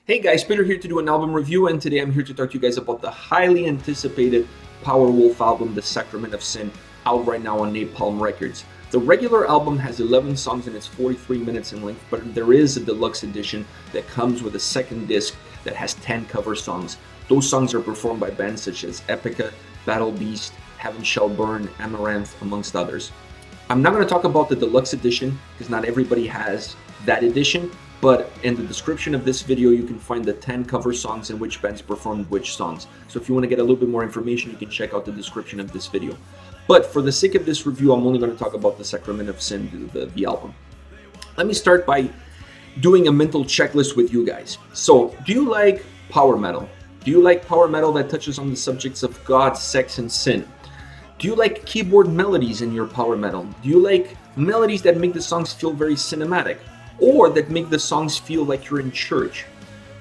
Hey guys, Peter here to do an album review, and today I'm here to talk to you guys about the highly anticipated Powerwolf album, The Sacrament of Sin, out right now on Napalm Records. The regular album has 11 songs and it's 43 minutes in length, but there is a deluxe edition that comes with a second disc that has 10 cover songs. Those songs are performed by bands such as Epica, Battle Beast, Heaven Shall Burn, Amaranthe, amongst others. I'm not going to talk about the deluxe edition because not everybody has that edition, but in the description of this video you can find the 10 cover songs and which bands performed which songs. So if you want to get a little bit more information, you can check out the description of this video. But for the sake of this review, I'm only going to talk about the Sacrament of Sin, the album. Let me start by doing a mental checklist with you guys. So, do you like power metal? Do you like power metal that touches on the subjects of God, sex, and sin? Do you like keyboard melodies in your power metal? Do you like melodies that make the songs feel very cinematic? Or that make the songs feel like you're in church?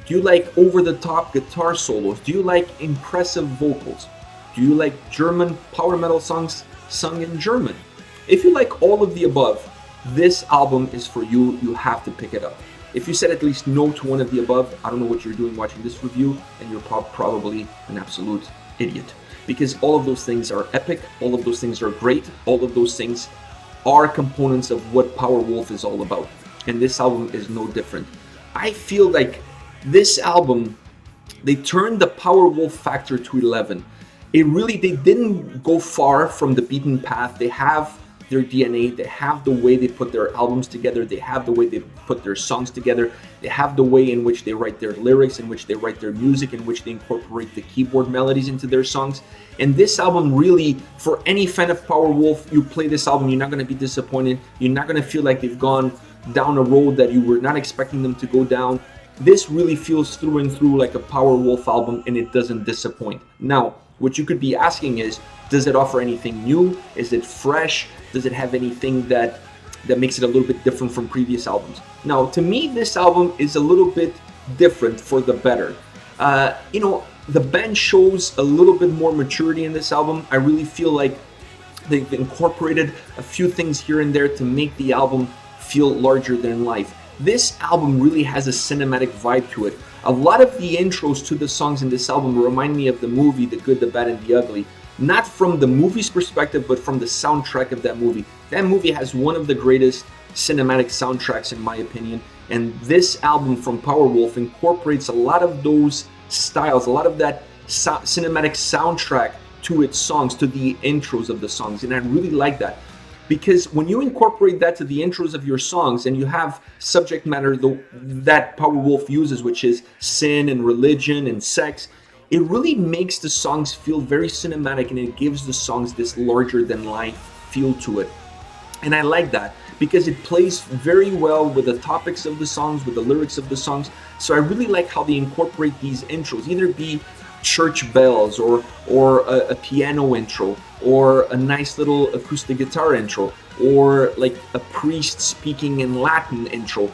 Do you like over-the-top guitar solos? Do you like impressive vocals? Do you like German power metal songs sung in German? If you like all of the above, this album is for you. You have to pick it up. If you said at least no to one of the above, I don't know what you're doing watching this review, and you're probably an absolute idiot. Because all of those things are epic, all of those things are great, all of those things are components of what Powerwolf is all about. And this album is no different. I feel like this album, they turned the Powerwolf factor to 11. They didn't go far from the beaten path. They have their DNA, they have the way they put their albums together, they have the way they put their songs together, they have the way in which they write their lyrics, in which they write their music, in which they incorporate the keyboard melodies into their songs. And this album really, for any fan of Powerwolf, you play this album, you're not going to be disappointed, you're not going to feel like they've gone down a road that you were not expecting them to go down. This really feels through and through like a Powerwolf album, and it doesn't disappoint. Now, what you could be asking is, does it offer anything new? Is it fresh? Does it have anything that makes it a little bit different from previous albums? Now, to me, this album is a little bit different for the better. The band shows a little bit more maturity in this album. I really feel like they've incorporated a few things here and there to make the album feel larger than life. This album really has a cinematic vibe to it. A lot of the intros to the songs in this album remind me of the movie The Good, the Bad, and the Ugly. Not from the movie's perspective, but from the soundtrack of that movie. That movie has one of the greatest cinematic soundtracks in my opinion, and this album from Powerwolf incorporates a lot of those styles, a lot of that cinematic soundtrack to its songs, to the intros of the songs, and I really like that. Because when you incorporate that to the intros of your songs and you have subject matter that Powerwolf uses, which is sin and religion and sex, it really makes the songs feel very cinematic, and it gives the songs this larger than life feel to it. And I like that because it plays very well with the topics of the songs, with the lyrics of the songs. So I really like how they incorporate these intros, either be church bells or a piano intro, or a nice little acoustic guitar intro, or like a priest speaking in Latin intro.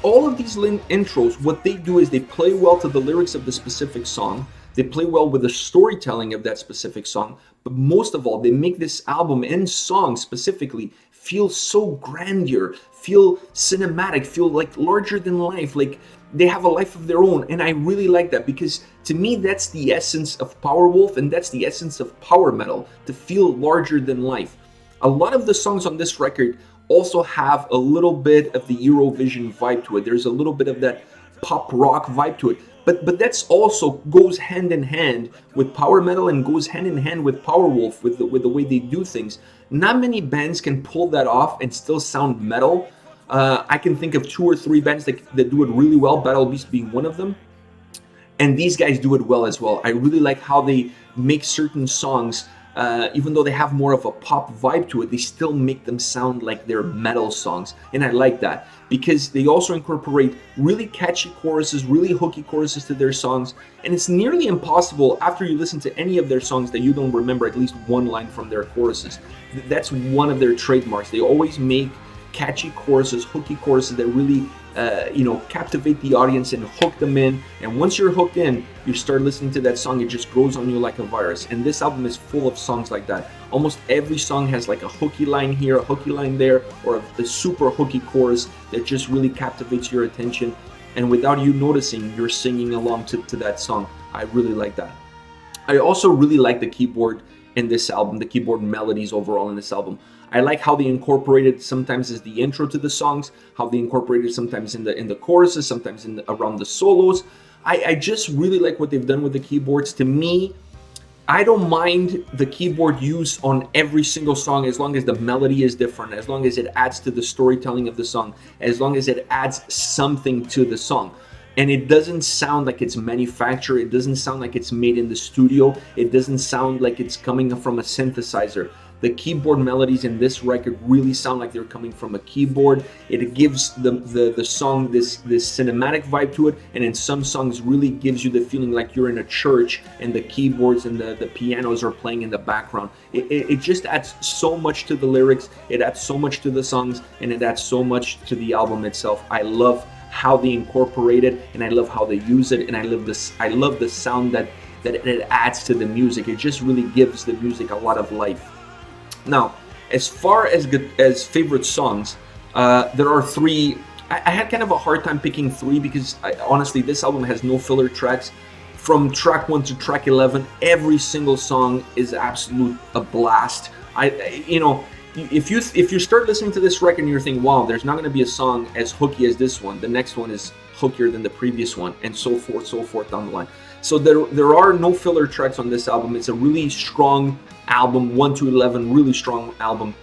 All of these intros, what they do is they play well to the lyrics of the specific song, they play well with the storytelling of that specific song, but most of all, they make this album and song specifically feel so grandeur, feel cinematic, feel like larger than life, like they have a life of their own. And I really like that, because to me that's the essence of Powerwolf, and that's the essence of power metal, to feel larger than life. A lot of the songs on this record also have a little bit of the Eurovision vibe to it. There's a little bit of that pop rock vibe to it, but that's also goes hand in hand with power metal and goes hand in hand with Powerwolf, with the way they do things. Not many bands can pull that off and still sound metal. I can think of 2 or 3 bands that do it really well, Battle Beast being one of them. And these guys do it well as well. I really like how they make certain songs, even though they have more of a pop vibe to it, they still make them sound like they're metal songs. And I like that because they also incorporate really catchy choruses, really hooky choruses to their songs. And it's nearly impossible after you listen to any of their songs that you don't remember at least one line from their choruses. That's one of their trademarks. They always make catchy choruses, hooky choruses that really captivate the audience and hook them in. And once you're hooked in, you start listening to that song, it just grows on you like a virus. And this album is full of songs like that. Almost every song has like a hooky line here, a hooky line there, or a super hooky chorus that just really captivates your attention. and without you noticing, you're singing along to that song. I really like that. I also really like the keyboard in this album, the keyboard melodies overall in this album. I like how they incorporated sometimes as the intro to the songs, how they incorporated sometimes in the choruses, sometimes around the solos. I just really like what they've done with the keyboards. To me, I don't mind the keyboard use on every single song as long as the melody is different, as long as it adds to the storytelling of the song, as long as it adds something to the song. And it doesn't sound like it's manufactured, it doesn't sound like it's made in the studio, it doesn't sound like it's coming from a synthesizer. The keyboard melodies in this record really sound like they're coming from a keyboard. It gives the song this cinematic vibe to it, and in some songs really gives you the feeling like you're in a church and the keyboards and the pianos are playing in the background. It just adds so much to the lyrics, it adds so much to the songs, and it adds so much to the album itself. I love how they incorporate it, and I love how they use it, and I love the sound that it adds to the music. It just really gives the music a lot of life. Now, as far as favorite songs, there are three. I had kind of a hard time picking three because honestly, this album has no filler tracks. From track 1 to track 11, every single song is absolute a blast. If you start listening to this record and you're thinking, wow, there's not going to be a song as hooky as this one, the next one is hookier than the previous one, and so forth down the line. So there are no filler tracks on this album. It's a really strong album, 1 to 11, really strong album.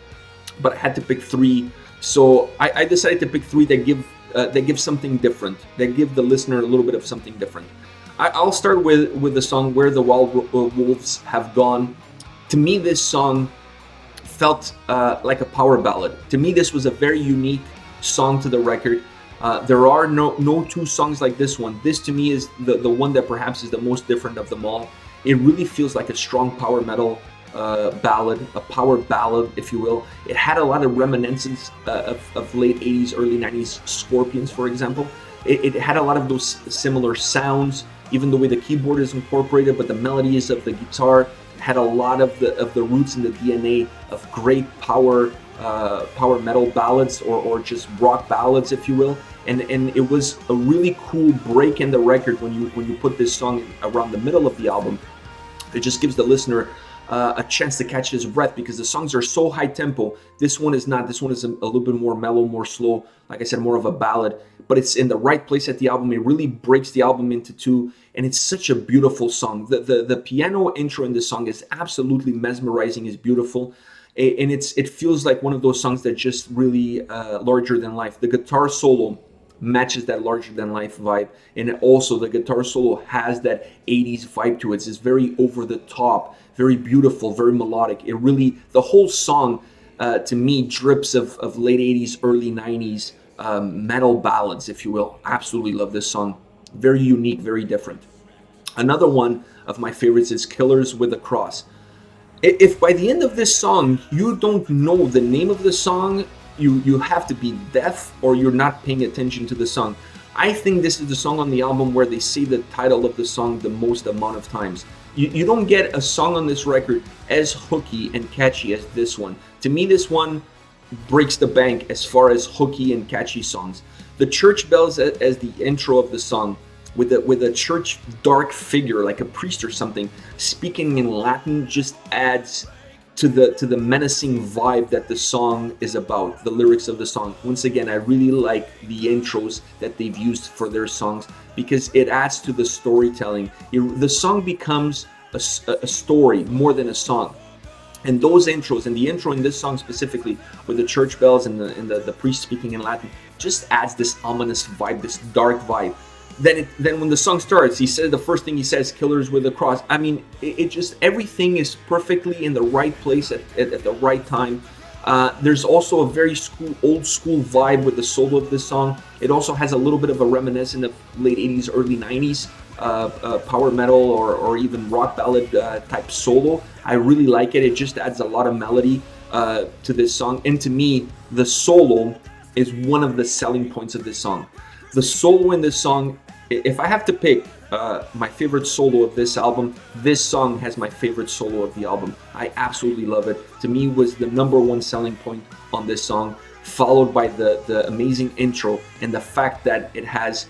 But I had to pick three, so I decided to pick three that give something different, that give the listener a little bit of something different. I'll start with the song "Where the Werewolves Have Gone." To me, this song felt like a power ballad. To me, this was a very unique song to the record. There are no two songs like this one. This to me is the one that perhaps is the most different of them all. It really feels like a strong power metal ballad, a power ballad, if you will. It had a lot of reminiscence of late 80s, early 90s Scorpions, for example. It had a lot of those similar sounds, even the way the keyboard is incorporated, but the melodies of the guitar had a lot of the roots in the DNA of great power metal ballads or just rock ballads, if you will. And it was a really cool break in the record when you put this song around the middle of the album. It just gives the listener a chance to catch his breath because the songs are so high tempo. This one is not. This one is a little bit more mellow, more slow. Like I said, more of a ballad, but it's in the right place at the album. It really breaks the album into two, and it's such a beautiful song. The piano intro in this song is absolutely mesmerizing. It's beautiful, and it feels like one of those songs that just really larger than life. The guitar solo matches that larger than life vibe, and also the guitar solo has that 80s vibe to it. It's very over the top, very beautiful, very melodic. It really, the whole song to me drips of late 80s, early 90s metal ballads, if you will. Absolutely love this song. Very unique, very different. Another one of my favorites is Killers with a Cross. If by the end of this song you don't know the name of the song, you have to be deaf or you're not paying attention to the song. I think this is the song on the album where they say the title of the song the most amount of times. You don't get a song on this record as hooky and catchy as this one. To me, this one breaks the bank as far as hooky and catchy songs. The church bells as the intro of the song, with a church dark figure like a priest or something speaking in Latin, just adds to the menacing vibe that the song is about, the lyrics of the song. Once again, I really like the intros that they've used for their songs because it adds to the storytelling. The song becomes a story more than a song. And those intros, and the intro in this song specifically, with the church bells and the priest speaking in Latin, just adds this ominous vibe, this dark vibe. Then when the song starts, the first thing he says, "Killers with a Cross." I mean, it just, everything is perfectly in the right place at the right time. There's also a very old school vibe with the solo of this song. It also has a little bit of a reminiscence of late 80s, early 90s power metal or even rock ballad type solo. I really like it. It just adds a lot of melody to this song. And to me, the solo is one of the selling points of this song. The solo in this song, if I have to pick my favorite solo of this album, this song has my favorite solo of the album. I absolutely love it. To me, was the number one selling point on this song, followed by the amazing intro and the fact that it has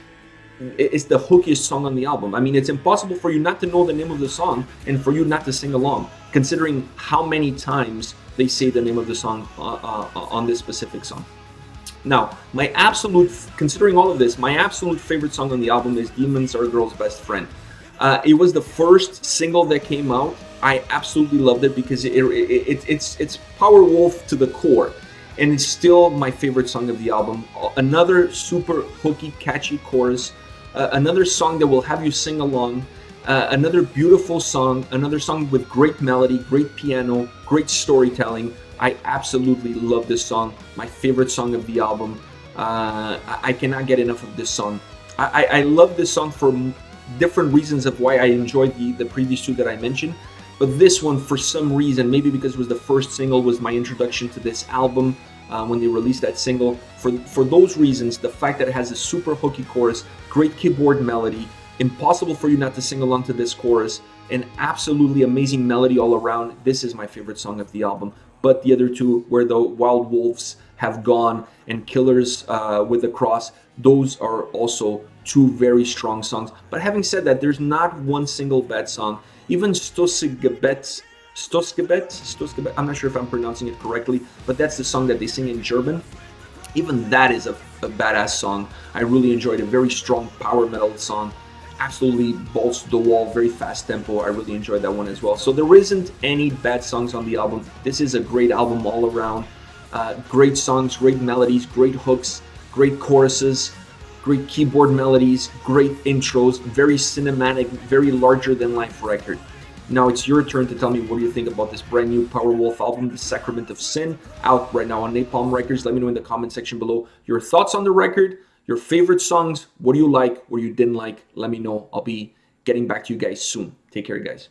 it's the hookiest song on the album. I mean, it's impossible for you not to know the name of the song and for you not to sing along, considering how many times they say the name of the song on this specific song. Now, considering all of this, my absolute favorite song on the album is Demons Are a Girl's Best Friend. It was the first single that came out. I absolutely loved it because it's Powerwolf to the core, and it's still my favorite song of the album. Another super hooky, catchy chorus, another song that will have you sing along, another beautiful song, another song with great melody, great piano, great storytelling. I absolutely love this song. My favorite song of the album. I cannot get enough of this song. I love this song for different reasons of why I enjoyed the previous two that I mentioned. But this one, for some reason, maybe because it was the first single, was my introduction to this album when they released that single. For those reasons, the fact that it has a super hooky chorus, great keyboard melody, impossible for you not to sing along to this chorus, and absolutely amazing melody all around, this is my favorite song of the album. But the other two, where the Wild Wolves have gone and Killers with the Cross, those are also two very strong songs. But having said that, there's not one single bad song. Even Stossgebet, I'm not sure if I'm pronouncing it correctly, but that's the song that they sing in German. Even that is a badass song. I really enjoyed it. Very strong power metal song. Absolutely bolts to the wall, very fast tempo. I really enjoyed that one as well. So there isn't any bad songs on the album. This is a great album all around. Great songs, great melodies, great hooks, great choruses, great keyboard melodies, great intros, very cinematic, very larger than life record. Now it's your turn to tell me what do you think about this brand new Powerwolf album, The Sacrament of Sin, out right now on Napalm Records. Let me know in the comment section below your thoughts on the record, your favorite songs, what do you like, what you didn't like. Let me know. I'll be getting back to you guys soon. Take care, guys.